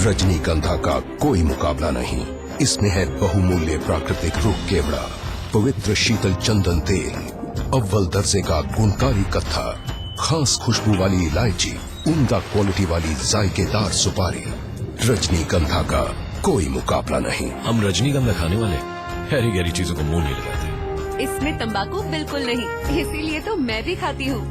रजनीगंधा का कोई मुकाबला नहीं। इसमें है बहुमूल्य प्राकृतिक रुख केवड़ा, पवित्र शीतल चंदन तेल, अव्वल दर्जे का गुणकारी कत्था, खास खुशबू वाली इलायची, उम्दा क्वालिटी वाली जायकेदार सुपारी। रजनीगंधा का कोई मुकाबला नहीं। हम रजनीगंधा खाने वाले हैरी गहरी चीजों को मुंह नहीं लगाते। इसमें तंबाकू बिल्कुल नहीं, इसीलिए तो मैं भी खाती हूँ।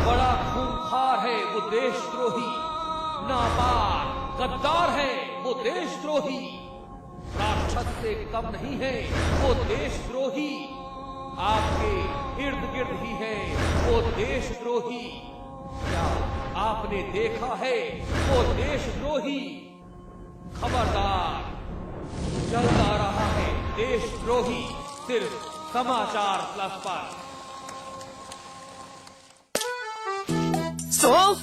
बड़ा खूंखार है वो देशद्रोही, नापाक गद्दार है वो देशद्रोही, राक्षस से कम नहीं है वो देशद्रोही, आपके इर्द गिर्द ही है वो देशद्रोही। क्या आपने देखा है वो देशद्रोही? खबरदार, चलता रहा है देशद्रोही सिर्फ समाचार प्लस पर। सौंफ,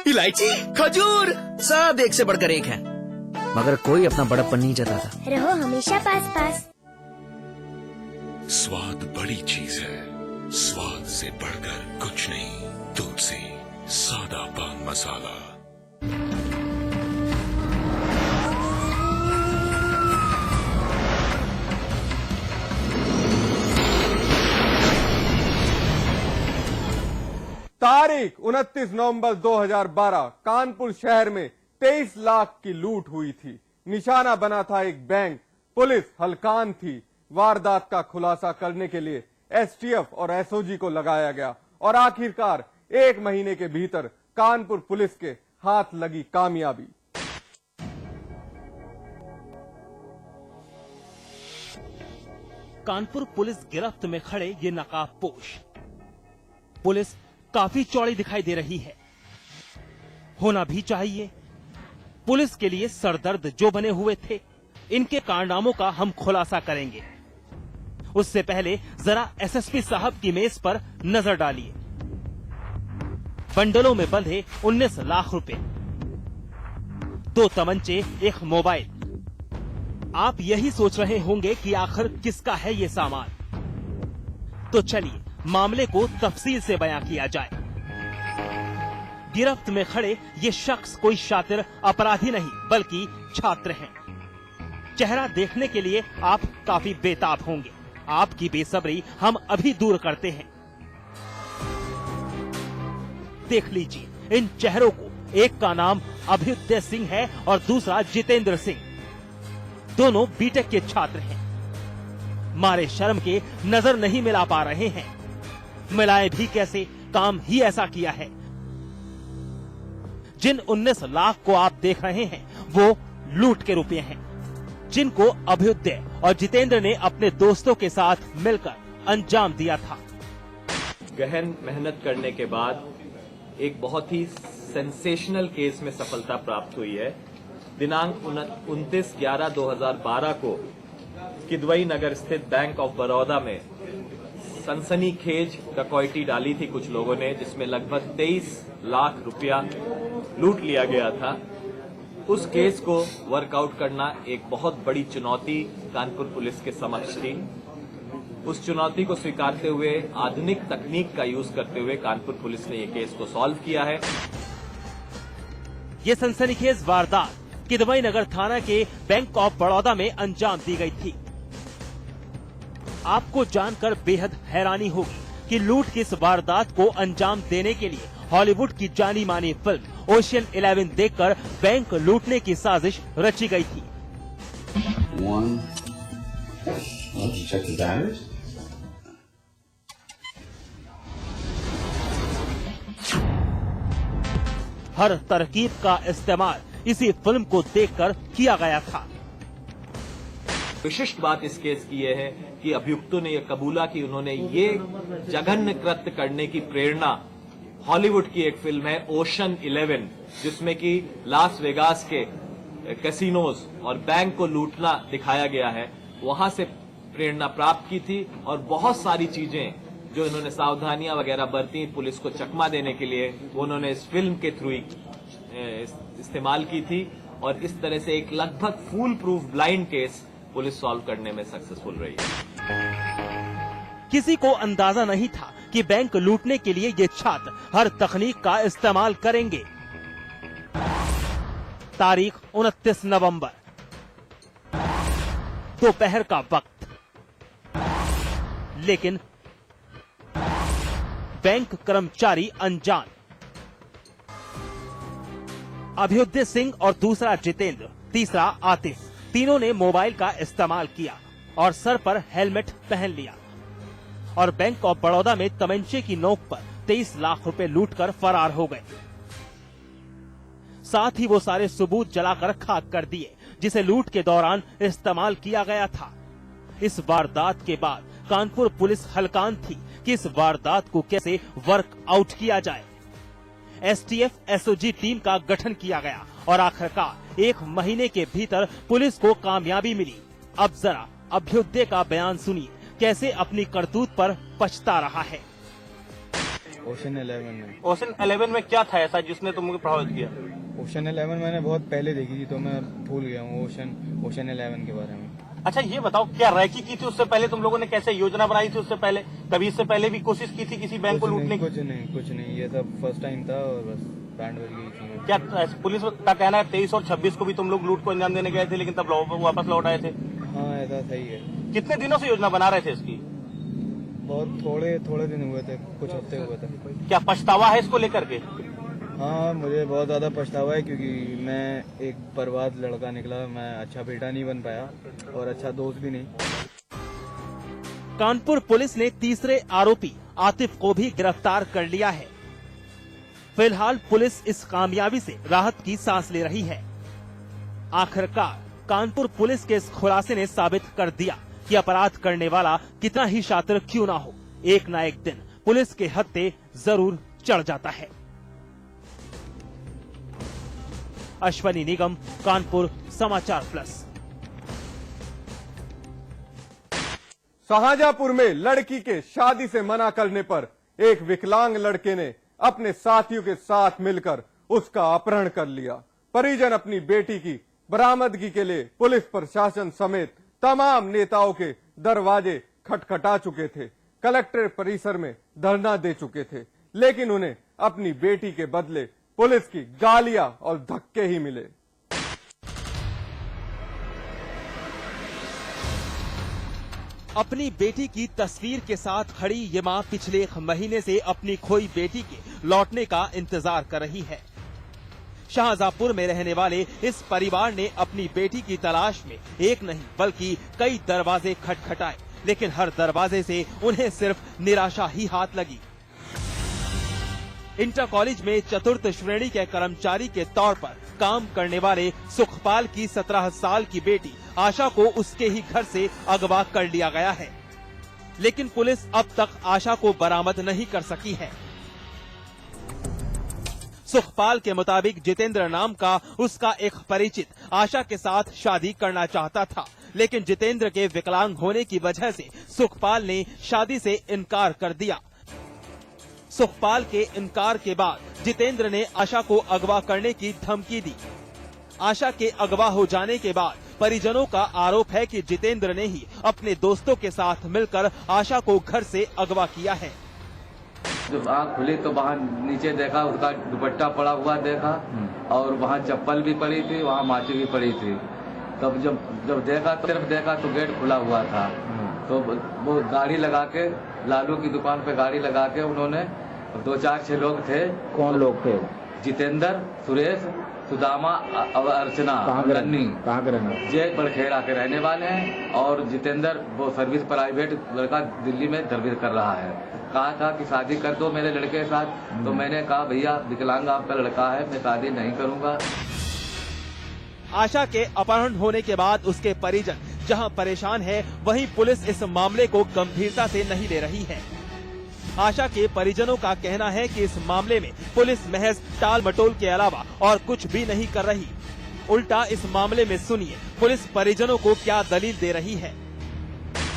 इलायची, खजूर, सब एक से बढ़कर एक है, मगर कोई अपना बड़प्पन नहीं जताता। रहो हमेशा पास पास। स्वाद बड़ी चीज है, स्वाद से बढ़कर कुछ नहीं। तुलसी सादा पान मसाला। तारीख 29 नवंबर 2012 कानपुर शहर में 23 लाख की लूट हुई थी। निशाना बना था एक बैंक। पुलिस हलकान थी। वारदात का खुलासा करने के लिए एसटीएफ और एसओजी को लगाया गया और आखिरकार 1 महीने के भीतर कानपुर पुलिस के हाथ लगी कामयाबी। कानपुर पुलिस गिरफ्त में खड़े ये नकाबपोश। पुलिस काफी चौड़ी दिखाई दे रही है, होना भी चाहिए। पुलिस के लिए सरदर्द जो बने हुए थे, इनके कारनामों का हम खुलासा करेंगे। उससे पहले जरा एसएसपी साहब की मेज पर नजर डालिए। बंडलों में बंधे 19 लाख रुपए, 2 तमंचे, 1 मोबाइल। आप यही सोच रहे होंगे कि आखिर किसका है ये सामान। तो चलिए मामले को तफसील से बयां किया जाए। गिरफ्त में खड़े ये शख्स कोई शातिर अपराधी नहीं बल्कि छात्र हैं। चेहरा देखने के लिए आप काफी बेताब होंगे। आपकी बेसब्री हम अभी दूर करते हैं। देख लीजिए इन चेहरों को। एक का नाम अभ्युदय सिंह है और दूसरा जितेंद्र सिंह। दोनों बीटेक के छात्र हैं। मारे शर्म के नजर नहीं मिला पा रहे हैं। मिलाए भी कैसे, काम ही ऐसा किया है। जिन 19 लाख को आप देख रहे हैं वो लूट के रुपए हैं, जिनको अभ्युदय और जितेंद्र ने अपने दोस्तों के साथ मिलकर अंजाम दिया था। गहन मेहनत करने के बाद एक बहुत ही सेंसेशनल केस में सफलता प्राप्त हुई है। दिनांक 29/11/2012 को किदवई नगर स्थित बैंक ऑफ बड़ौदा में सनसनीखेज डकैती डाली थी कुछ लोगों ने, जिसमें लगभग 23 लाख रुपया लूट लिया गया था। उस केस को वर्कआउट करना एक बहुत बड़ी चुनौती कानपुर पुलिस के समक्ष थी। उस चुनौती को स्वीकारते हुए आधुनिक तकनीक का यूज करते हुए कानपुर पुलिस ने ये केस को सॉल्व किया है। ये सनसनीखेज वारदात किदवई नगर थाना के बैंक ऑफ बड़ौदा में अंजाम दी गई थी। आपको जानकर बेहद हैरानी होगी कि लूट की इस वारदात को अंजाम देने के लिए हॉलीवुड की जानी मानी फिल्म ओशियन 11 देखकर बैंक लूटने की साजिश रची गई थी। हर तरकीब का इस्तेमाल इसी फिल्म को देखकर किया गया था। विशिष्ट बात इस केस की यह है कि अभियुक्तों ने यह कबूला कि उन्होंने ये जघन्य कृत्य करने की प्रेरणा हॉलीवुड की एक फिल्म है ओशन 11, जिसमें कि लास वेगास के कैसीनोज और बैंक को लूटना दिखाया गया है, वहां से प्रेरणा प्राप्त की थी। और बहुत सारी चीजें जो इन्होंने सावधानियां वगैरह बरती पुलिस को चकमा देने के लिए, वो उन्होंने इस फिल्म के थ्रू इस्तेमाल की थी और इस तरह से एक लगभग foolproof blind case police solve करने में सक्सेसफुल रही है। किसी को अंदाजा नहीं था कि बैंक लूटने के लिए ये छात्र हर तकनीक का इस्तेमाल करेंगे। तारीख 29 नवंबर, दोपहर का वक्त, लेकिन बैंक कर्मचारी अनजान। अभ्युदय सिंह और दूसरा जितेंद्र, तीसरा आतिफ, तीनों ने मोबाइल का इस्तेमाल किया और सर पर हेलमेट पहन लिया और बैंक ऑफ बड़ौदा में तमंचे की नोक पर 23 लाख रुपए लूटकर फरार हो गए। साथ ही वो सारे सबूत जलाकर खाक कर दिए जिसे लूट के दौरान इस्तेमाल किया गया था। इस वारदात के बाद कानपुर पुलिस हलकान थी कि इस वारदात को कैसे वर्क आउट किया जाए। एसटीएफ एसओजी टीम का गठन किया गया और आखिरकार 1 महीने के भीतर पुलिस को कामयाबी मिली। अब जरा अभ्युदय का बयान सुनिए, कैसे अपनी करतूत पर पछता रहा है। ओशन 11 में। ओशन 11 में क्या था ऐसा जिसने तुमको प्रभावित किया? ओशन 11 मैंने बहुत पहले देखी थी तो मैं भूल गया हूँ ओशन 11 के बारे में। अच्छा ये बताओ, क्या रैकी की थी उससे पहले? तुम लोगों ने कैसे योजना बनाई थी उससे पहले? कभी इससे पहले भी कोशिश की थी किसी बैंक को लूटने की? कुछ नहीं, ये सब फर्स्ट टाइम था और बस बैंड बज गई थी। क्या पुलिस का कहना है 23 और 26 को भी तुम लोग लूट को अंजाम देने गए थे लेकिन तब वापस लौट आए थे? हाँ ऐसा सही है। कितने दिनों से योजना बना रहे थे इसकी? बहुत थोड़े दिन हुए थे, कुछ हफ्ते हुए थे। क्या पछतावा है इसको लेकर के? हाँ मुझे बहुत ज्यादा पछतावा है क्योंकि मैं एक बर्बाद लड़का निकला। मैं अच्छा बेटा नहीं बन पाया और अच्छा दोस्त भी नहीं। कानपुर पुलिस ने तीसरे आरोपी आतिफ को भी गिरफ्तार कर लिया है। फिलहाल पुलिस इस कामयाबी से राहत की सांस ले रही है। आखिरकार कानपुर पुलिस के इस खुलासे ने साबित कर दिया कि अपराध करने वाला कितना ही शातिर क्यों ना हो, एक ना एक दिन पुलिस के हत्थे जरूर चढ़ जाता है। अश्वनी निगम, कानपुर, समाचार प्लस। शाहजहांपुर में लड़की के शादी से मना करने पर एक विकलांग लड़के ने अपने साथियों के साथ मिलकर उसका अपहरण कर लिया। परिजन अपनी बेटी की बरामदगी के लिए पुलिस प्रशासन समेत तमाम नेताओं के दरवाजे खटखटा चुके थे, कलेक्ट्रेट परिसर में धरना दे चुके थे, लेकिन उन्हें अपनी बेटी के बदले पुलिस की गालियां और धक्के ही मिले। अपनी बेटी की तस्वीर के साथ खड़ी ये मां पिछले 1 महीने से अपनी खोई बेटी के लौटने का इंतजार कर रही है। शाहजहांपुर में रहने वाले इस परिवार ने अपनी बेटी की तलाश में एक नहीं बल्कि कई दरवाजे खटखटाए, लेकिन हर दरवाजे से उन्हें सिर्फ निराशा ही हाथ लगी। इंटर कॉलेज में चतुर्थ श्रेणी के कर्मचारी के तौर पर काम करने वाले सुखपाल की 17 साल की बेटी आशा को उसके ही घर से अगवा कर लिया गया है, लेकिन पुलिस अब तक आशा को बरामद नहीं कर सकी है। सुखपाल के मुताबिक जितेंद्र नाम का उसका एक परिचित आशा के साथ शादी करना चाहता था, लेकिन जितेंद्र के विकलांग होने की वजह से सुखपाल ने शादी से इनकार कर दिया। सुखपाल के इनकार के बाद जितेंद्र ने आशा को अगवा करने की धमकी दी। आशा के अगवा हो जाने के बाद परिजनों का आरोप है कि जितेंद्र ने ही अपने दोस्तों के साथ मिलकर आशा को घर से अगवा किया है। जब आँख खुली तो वहाँ नीचे देखा उसका दुपट्टा पड़ा हुआ देखा और वहाँ चप्पल भी पड़ी थी, वहाँ माची भी पड़ी थी। तब जब देखा तो सिर्फ देखा तो गेट खुला हुआ था, तो वो गाड़ी लगा के लालू की दुकान पे गाड़ी लगा के उन्होंने 2-4-6 लोग थे। कौन लोग थे? जितेंद्र, सुरेश, सुदामा और अर्चना, रन्नी जय बड़खेड़ा के रहने वाले हैं। और जितेंद्र वो सर्विस प्राइवेट लड़का दिल्ली में सर्विस कर रहा है। कहा था कि शादी कर दो मेरे लड़के के साथ, तो मैंने कहा भैया विकलांग आपका लड़का है, मैं शादी नहीं करूंगा। आशा के अपहरण होने के बाद उसके परिजन जहां परेशान है, वहीं पुलिस इस मामले को गंभीरता से नहीं ले रही है। आशा के परिजनों का कहना है कि इस मामले में पुलिस महज टाल मटोल के अलावा और कुछ भी नहीं कर रही। उल्टा इस मामले में सुनिए पुलिस परिजनों को क्या दलील दे रही है।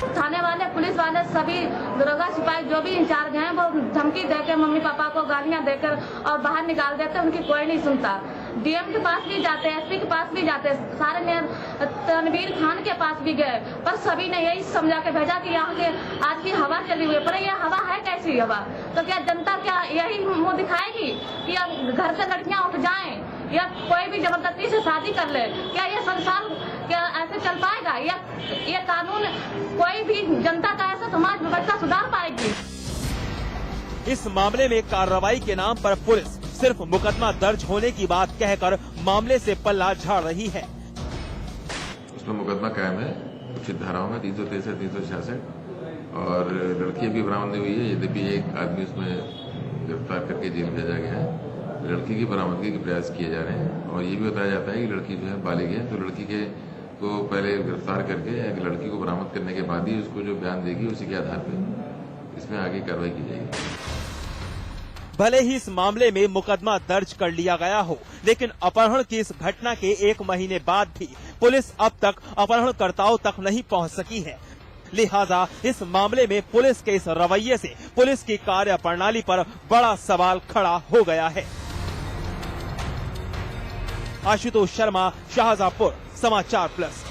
थाने वाले, पुलिस वाले, सभी दरोगा सिपाही जो भी इंचार्ज हैं वो धमकी देकर मम्मी पापा को गालियां देकर और बाहर निकाल देते, उनकी कोई नहीं सुनता। डीएम के पास भी जाते हैं, एसपी के पास भी जाते हैं, सारे तनवीर खान के पास भी गए, पर सभी ने यही समझा के भेजा कि यहाँ के आज की हवा चली हुई है। पर यह हवा है कैसी हवा? तो क्या जनता क्या यही मुंह दिखाएगी कि अब घर से लड़कियां उठ जाएं या कोई भी जबरदस्ती से शादी कर ले? क्या ये संसार क्या ऐसे चल पाएगा? या ये कानून कोई भी जनता का ऐसा समाज व्यवस्था सुधार पाएगी? इस मामले में कार्रवाई के नाम पर पुलिस सिर्फ मुकदमा दर्ज होने की बात कहकर मामले से पल्ला झाड़ रही है। उसमें मुकदमा कायम है उचित धाराओं में 363, 366 और लड़की भी बरामद हुई है। यद्यपि एक आदमी उसमें गिरफ्तार करके जेल भेजा गया है। लड़की की बरामदगी के प्रयास किए जा रहे हैं और ये भी बताया जाता है कि लड़की जो है बालिग है, तो लड़की के को पहले गिरफ्तार करके एक लड़की को बरामद करने के बाद ही उसको जो बयान देगी उसी के आधार पर इसमें आगे कार्रवाई की जाएगी। भले ही इस मामले में मुकदमा दर्ज कर लिया गया हो, लेकिन अपहरण की इस घटना के 1 महीने बाद भी पुलिस अब तक अपहरणकर्ताओं तक नहीं पहुंच सकी है। लिहाजा इस मामले में पुलिस के इस रवैये से पुलिस की कार्यप्रणाली पर बड़ा सवाल खड़ा हो गया है। आशुतोष शर्मा, शाहजहांपुर, समाचार प्लस।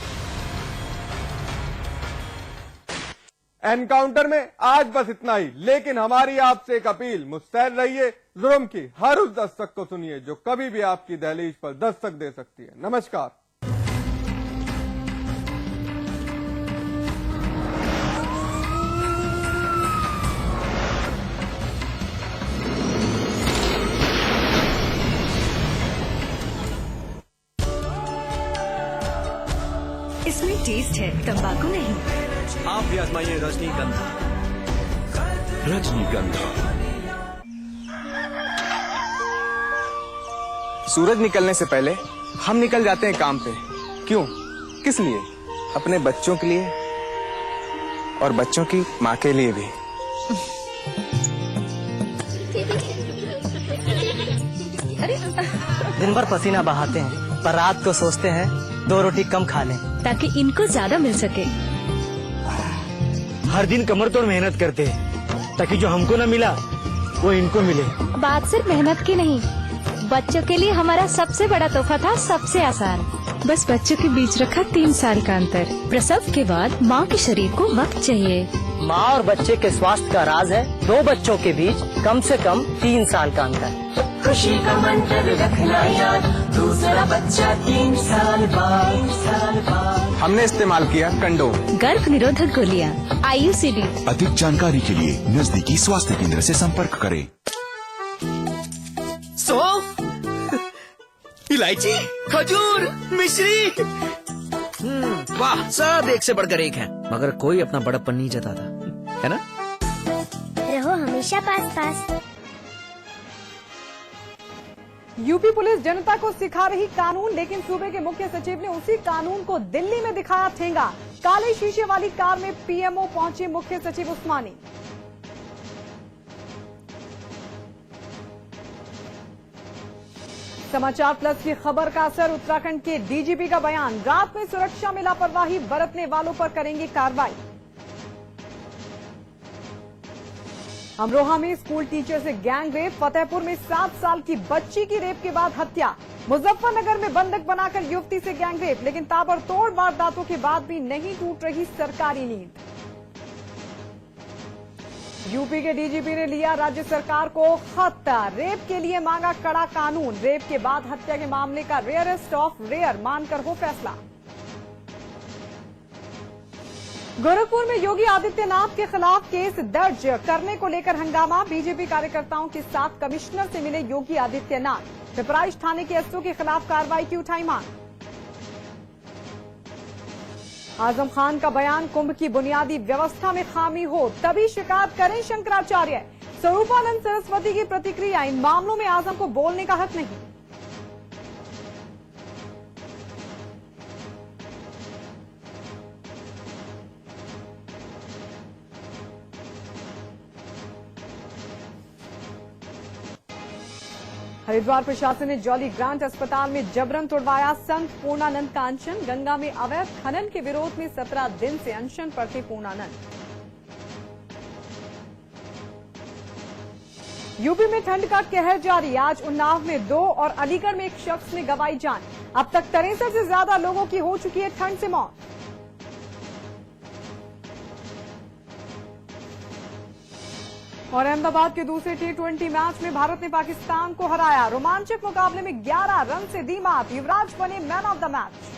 एनकाउंटर में आज बस इतना ही, लेकिन हमारी आपसे एक अपील, मुस्तैद रहिए। जुर्म की हर उस दस्तक को सुनिए जो कभी भी आपकी दहलीज पर दस्तक दे सकती है। नमस्कार। इसमें टेस्ट है, तंबाकू नहीं। आप भी आजमाइए रजनीगंधा। रजनीगंधा। सूरज निकलने से पहले हम निकल जाते हैं काम पे। क्यों? किस लिए? अपने बच्चों के लिए और बच्चों की माँ के लिए भी। दिन भर पसीना बहाते हैं पर रात को सोचते हैं 2 रोटी कम खा लें ताकि इनको ज्यादा मिल सके। हर दिन कमर तोड़ मेहनत करते हैं ताकि जो हमको न मिला वो इनको मिले। बात सिर्फ मेहनत की नहीं, बच्चों के लिए हमारा सबसे बड़ा तोहफा था सबसे आसान। बस बच्चों के बीच रखा 3 साल का अंतर। प्रसव के बाद माँ के शरीर को वक्त चाहिए। माँ और बच्चे के स्वास्थ्य का राज है 2 बच्चों के बीच कम से कम 3 साल का अंतर। खुशी का मंत्र रखना याद, दूसरा बच्चा 3 साल बाद। हमने इस्तेमाल किया कंडोम। गर्भ निरोधक गोलियां, IUCD। अधिक जानकारी के लिए नजदीकी स्वास्थ्य केंद्र से संपर्क करें। इलायची, खजूर, मिश्री, वाह, सब एक से बढ़कर एक हैं। मगर कोई अपना बड़प्पन नहीं जताता, है ना? रहो हमेशा पास पास। यूपी पुलिस जनता को सिखा रही कानून, लेकिन सूबे के मुख्य सचिव ने उसी कानून को दिल्ली में दिखाया ठेंगा। काले शीशे वाली कार में पीएमओ पहुंचे मुख्य सचिव उस्मानी। समाचार प्लस की खबर का असर, उत्तराखंड के डीजीपी का बयान, रात में सुरक्षा में लापरवाही बरतने वालों पर करेंगे कार्रवाई। अमरोहा में स्कूल टीचर से गैंग रेप, फतेहपुर में 7 साल की बच्ची की रेप के बाद हत्या, मुजफ्फरनगर में बंधक बनाकर युवती से गैंग रेप, लेकिन ताबड़तोड़ वारदातों के बाद भी नहीं टूट रही सरकारी नींद। यूपी के डीजीपी ने लिया राज्य सरकार को खत, रेप के लिए मांगा कड़ा कानून, रेप के बाद हत्या के मामले का रेयरेस्ट ऑफ रेयर मानकर हो फैसला। गोरखपुर में योगी आदित्यनाथ के खिलाफ केस दर्ज करने को लेकर हंगामा, बीजेपी कार्यकर्ताओं के साथ कमिश्नर से मिले योगी आदित्यनाथ, पिपराइच थाने के एसओ के खिलाफ कार्रवाई की उठाई मांग। आजम खान का बयान, कुंभ की बुनियादी व्यवस्था में खामी हो तभी शिकायत करें शंकराचार्य। स्वरूपानंद सरस्वती की प्रतिक्रिया, इन मामलों में आजम को बोलने का हक नहीं। हरिद्वार प्रशासन ने जॉली ग्रांट अस्पताल में जबरन तोड़वाया संत पूर्णानंद का अनशन, गंगा में अवैध खनन के विरोध में 17 दिन से अनशन पर थे पूर्णानंद। यूपी में ठंड का कहर जारी। आज उन्नाव में 2 और अलीगढ़ में एक शख्स ने गंवाई जान। अब तक 63 से ज्यादा लोगों की हो चुकी है ठंड से मौत। और अहमदाबाद के दूसरे T20 मैच में भारत ने पाकिस्तान को हराया। रोमांचक मुकाबले में 11 रन से दी मात। युवराज बने मैन ऑफ द मैच।